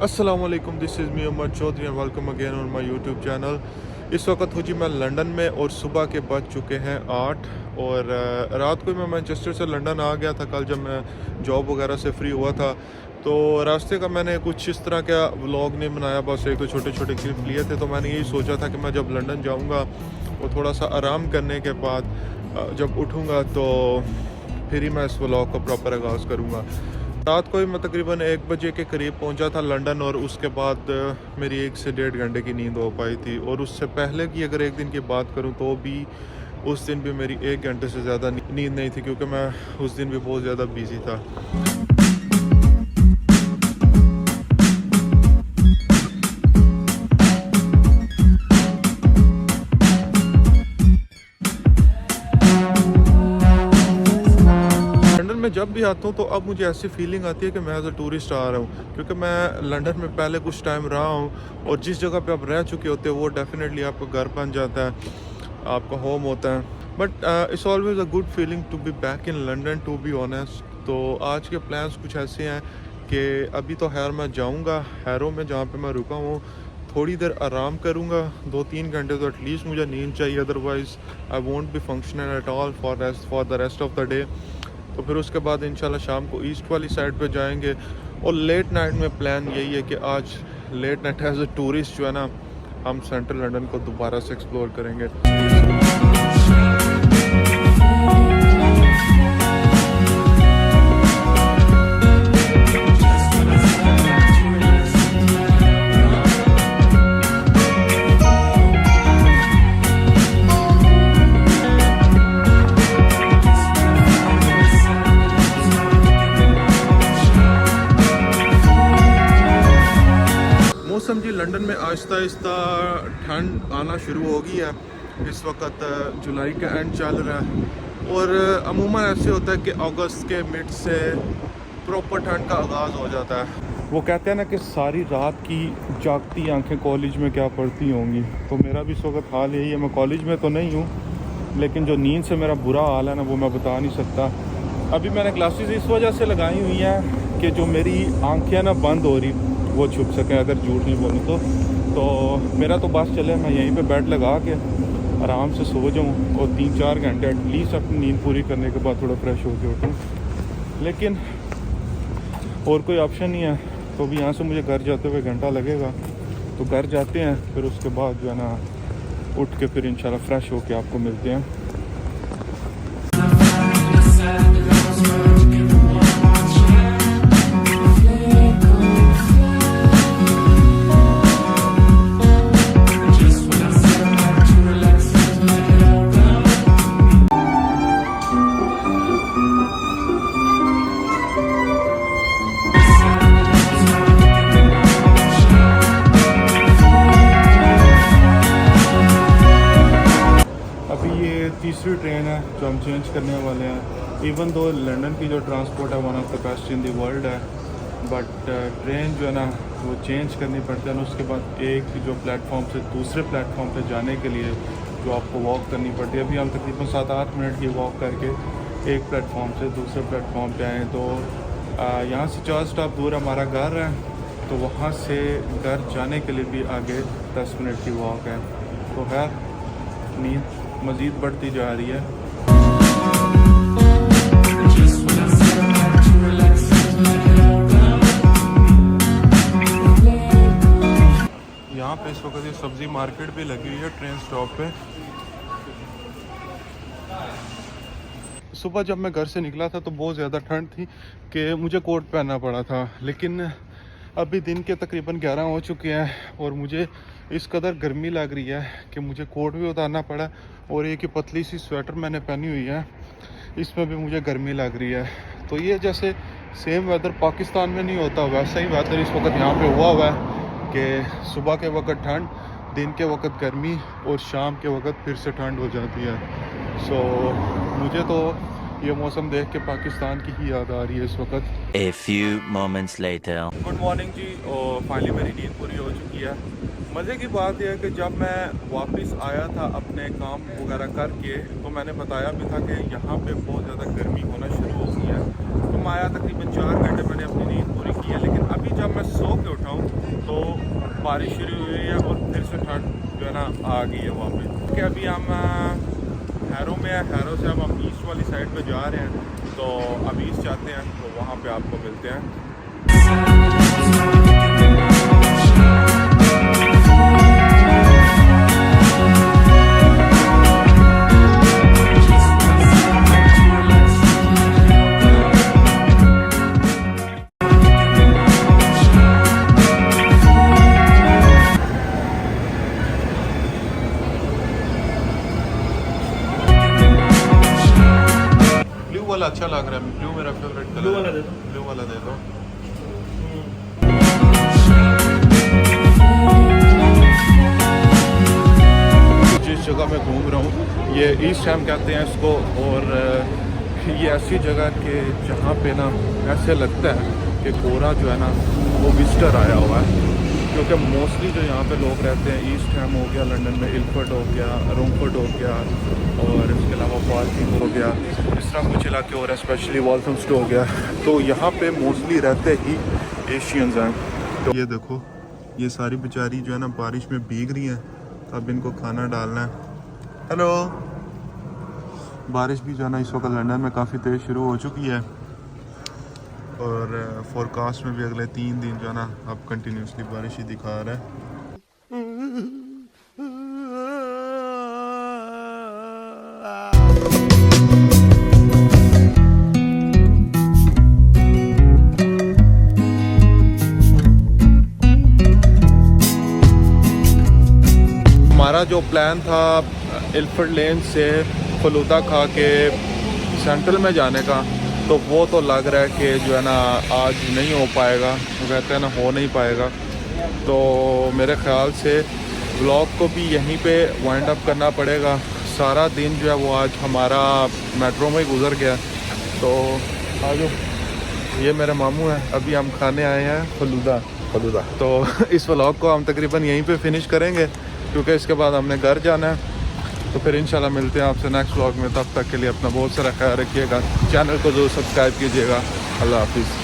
अस्सलामुअलैकुम, this is me Umar Chaudhry and welcome again on my YouTube channel. इस वक्त हूँ जी मैं लंदन में और सुबह के बज चुके हैं 8। और रात को मैं मैनचेस्टर से लंदन आ गया था कल, जब मैं जॉब वगैरह से फ्री हुआ था। तो रास्ते का मैंने कुछ इस तरह का व्लॉग नहीं बनाया, बस एक तो छोटे छोटे क्लिप लिए थे। तो मैंने यही सोचा था कि मैं जब लंदन जाऊँगा और थोड़ा सा आराम करने के बाद जब उठूँगा तो फिर ही मैं इस व्लॉग का प्रॉपर आगाज़ करूँगा। रात को ही मैं तकरीबन 1 बजे के करीब पहुंचा था लंदन, और उसके बाद मेरी 1 से 1.5 घंटे की नींद हो पाई थी। और उससे पहले की अगर एक दिन की बात करूं तो भी उस दिन भी मेरी 1 घंटे से ज़्यादा नींद नहीं थी, क्योंकि मैं उस दिन भी बहुत ज़्यादा बिजी था। लंदन में जब भी आता हूँ तो अब मुझे ऐसी फीलिंग आती है कि मैं एज अ टूरिस्ट आ रहा हूँ, क्योंकि मैं लंदन में पहले कुछ टाइम रहा हूँ और जिस जगह पे आप रह चुके होते हो वो डेफिनेटली आपका घर बन जाता है, आपका होम होता है। But it's always a good feeling to be back in London, to be honest. तो आज के प्लान्स कुछ ऐसे हैं कि अभी तो खैर मैं जाऊँगा हैरो में, जहाँ पर मैं रुका हूँ, थोड़ी देर आराम करूँगा। 2-3 घंटे तो एटलीस्ट मुझे नींद चाहिए, otherwise I won't be functional at all for the rest of the day. तो फिर उसके बाद इंशाल्लाह शाम को ईस्ट वाली साइड पे जाएंगे। और लेट नाइट में प्लान यही है कि आज late night as a tourist जो है ना, हम सेंट्रल लंदन को दोबारा से एक्सप्लोर करेंगे। मौसम जी लंदन में आहिस्ता आहिस्ता ठंड आना शुरू हो गई है। इस वक्त जुलाई का एंड चल रहा है और अमूमन ऐसे होता है कि अगस्त के मिड से प्रॉपर ठंड का आगाज़ हो जाता है। वो कहते हैं ना कि सारी रात की जागती आंखें कॉलेज में क्या पढ़ती होंगी, तो मेरा भी इस वक्त हाल यही है। मैं कॉलेज में तो नहीं हूँ, लेकिन जो नींद से मेरा बुरा हाल है ना, वो मैं बता नहीं सकता। अभी मैंने क्लासेस इस वजह से लगाई हुई हैं कि जो मेरी आंखें ना बंद हो रही वो छुप सकें, अगर झूठ नहीं बोलूँ तो मेरा तो बस चले मैं यहीं पे बेड लगा के आराम से सो जाऊँ और 3-4 घंटे एटलीस्ट अपनी नींद पूरी करने के बाद थोड़ा फ्रेश होकर उठूँ। लेकिन और कोई ऑप्शन नहीं है, तो भी यहाँ से मुझे घर जाते हुए घंटा लगेगा। तो घर जाते हैं, फिर उसके बाद जो है ना उठ के फिर इंशाल्लाह फ्रेश होके आपको मिलते हैं। तीसरी ट्रेन है जो हम चेंज करने वाले हैं। इवन दो लंदन की जो ट्रांसपोर्ट है one of the best in the world है, बट ट्रेन जो है ना वो चेंज करनी पड़ती है। उसके बाद एक जो प्लेटफॉर्म से दूसरे प्लेटफॉर्म पे जाने के लिए जो आपको वॉक करनी पड़ती है। अभी हम तकरीबन 7-8 मिनट की वॉक करके एक प्लेटफॉर्म से दूसरे प्लेटफॉर्म पे आए। तो यहाँ से 4 स्टॉप दूर हमारा घर है, तो वहाँ से घर जाने के लिए भी आगे 10 मिनट की वॉक है। तो खैर नींद मज़ीद बढ़ती जा रही है। यहाँ पे इस वक्त ये सब्ज़ी मार्केट भी लगी हुई है ट्रेन स्टॉप पे। सुबह जब मैं घर से निकला था तो बहुत ज़्यादा ठंड थी कि मुझे कोट पहनना पड़ा था, लेकिन अभी दिन के तकरीबन 11 हो चुके हैं और मुझे इस कदर गर्मी लग रही है कि मुझे कोट भी उतारना पड़ा। और एक ही पतली सी स्वेटर मैंने पहनी हुई है, इसमें भी मुझे गर्मी लग रही है। तो ये जैसे सेम वेदर पाकिस्तान में नहीं होता, वैसा ही वेदर इस वक्त यहाँ पे हुआ है कि सुबह के वक्त ठंड, दिन के वक्त गर्मी और शाम के वक्त फिर से ठंड हो जाती है। सो मुझे तो ये मौसम देख के पाकिस्तान की ही याद आ रही है इस वक्त। A few moments later. Good morning ji, और फाइनली मेरी नींद पूरी हो चुकी है। मज़े की बात यह है कि जब मैं वापस आया था अपने काम वगैरह करके, तो मैंने बताया भी था कि यहाँ पे बहुत ज़्यादा गर्मी होना शुरू हो गई है। तो मैं आया तकरीबन 4 घंटे मैंने अपनी नींद पूरी की है, लेकिन अभी जब मैं सो के उठा हूँ बारिश शुरू हुई है और फिर से ठंड जो है ना आ गई है वहाँ पे। कि अभी हम हैरो में है, हैरो से अब हम ईस्ट वाली साइड पे जा रहे हैं, तो अब ईस्ट जाते हैं तो वहाँ पे आपको मिलते हैं। ब्लू वाला अच्छा लग रहा है, ब्लू मेरा फेवरेट कलर। ब्लू वाला दे दो। ब्लू वाला दे दो। जिस जगह मैं घूम रहा हूँ ये ईस्ट हैम कहते हैं इसको, और ये ऐसी जगह के जहाँ पे ना ऐसे लगता है कि कोरा जो है ना वो विजिटर आया हुआ है, क्योंकि मोस्टली जो यहाँ पे लोग रहते हैं ईस्ट हैम हो गया, लंदन में इल्फर्ड हो गया, रोमफोर्ड हो गया, और इसके अलावा पार्किंग हो गया, इस तरह कुछ इलाके और स्पेशली वॉल्थमस्टो हो गया, तो यहाँ पे मोस्टली रहते ही एशियंस हैं। तो ये देखो ये सारी बेचारी जो है ना बारिश में भीग रही हैं, अब इनको खाना डालना है। हेलो। बारिश भी जो है ना इस वक्त लंदन में काफ़ी तेज़ शुरू हो चुकी है, और फोरकास्ट में भी अगले 3 दिन जो है ना अब कंटिन्यूसली बारिश ही दिखा रहा है। हमारा जो प्लान था इल्फर्ड लेन से फलूदा खा के सेंट्रल में जाने का, तो वो तो लग रहा है कि जो है ना आज नहीं हो पाएगा, वो कहते हैं ना हो नहीं पाएगा। तो मेरे ख्याल से व्लॉग को भी यहीं पे वाइंड अप करना पड़ेगा। सारा दिन जो है वो आज हमारा मेट्रो में ही गुजर गया। तो आज ये मेरे मामू हैं, अभी हम खाने आए हैं फलूदा। तो इस व्लॉग को हम तकरीबन यहीं पे फिनिश करेंगे, क्योंकि इसके बाद हमने घर जाना है। तो फिर इंशाल्लाह मिलते हैं आपसे नेक्स्ट व्लॉग में। तब तक के लिए अपना बहुत सारा ख्याल रखिएगा, चैनल को जरूर सब्सक्राइब कीजिएगा। अल्लाह हाफिज़।